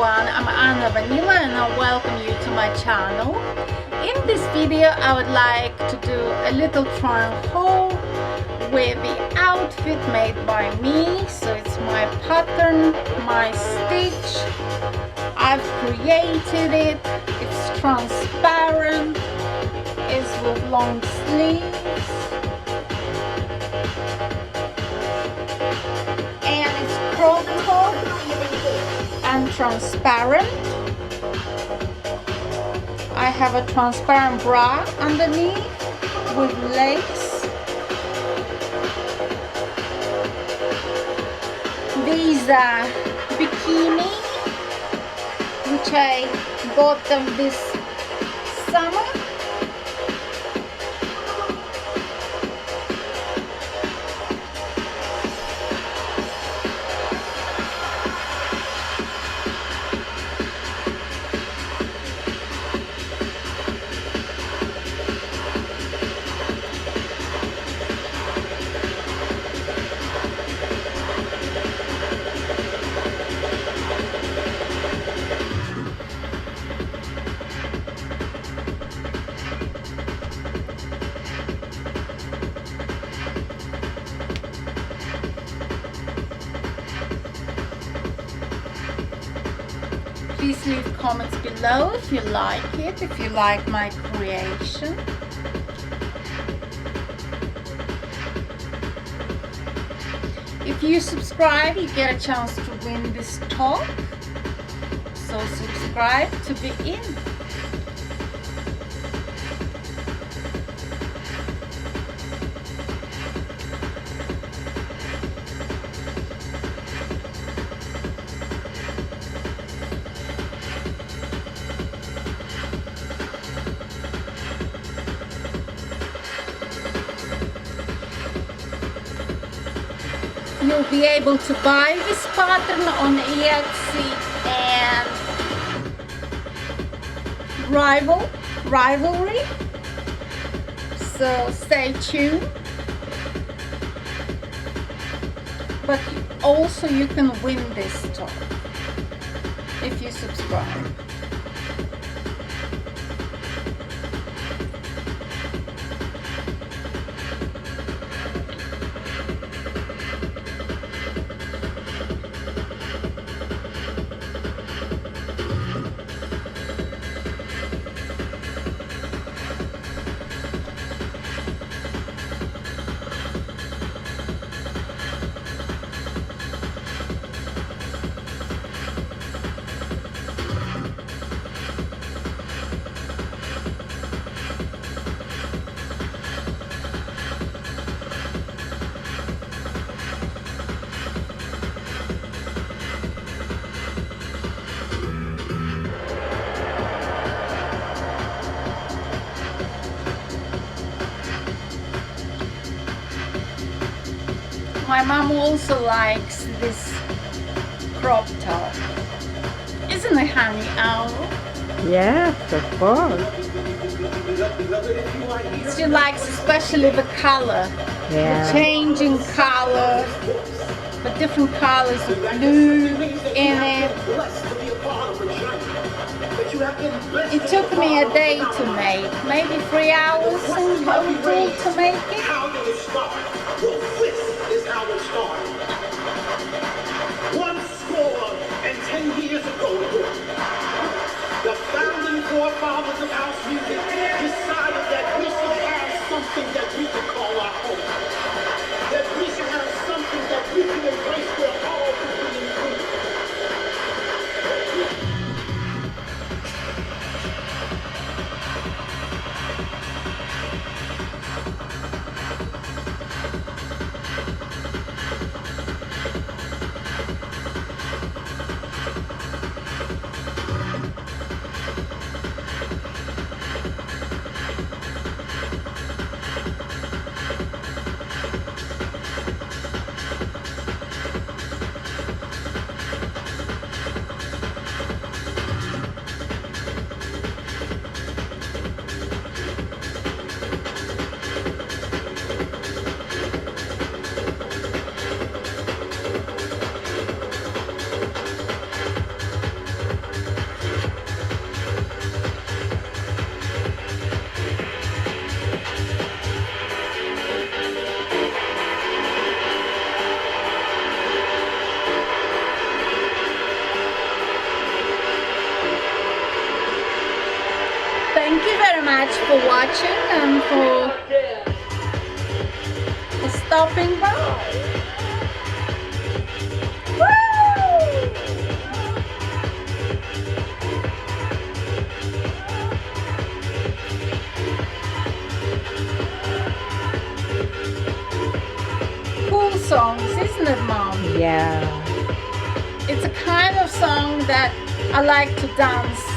everyone, I'm Vanila and I welcome you to my channel. In this video I would like to do a little try on haul with the outfit made by me. So it's my pattern, my stitch. I've created it. It's transparent. It's with long sleeves. And it's crop top and transparent. I have a transparent bra underneath with lace. These are bikini, which I bought them this summer. Please leave comments below if you like it, if you like my creation. If you subscribe, you get a chance to win this top. So subscribe to be in. You'll be able to buy this pattern on Etsy and Rivalry. So stay tuned. But also you can win this top if you subscribe. My mom also likes this crop top. Isn't it, honey? Yes, of course. She likes especially the color. Yeah. The changing color. The different colors of blue in it. It took me a day to make. Maybe 3 hours in total to make it. How it started. 110 years ago, the founding forefathers of house music decided that we should have something that we could call our home. That we should have something that we can embrace where all could be included. very much for watching and for stopping by. Cool songs, isn't it, Mom? Yeah. It's a kind of song that I like to dance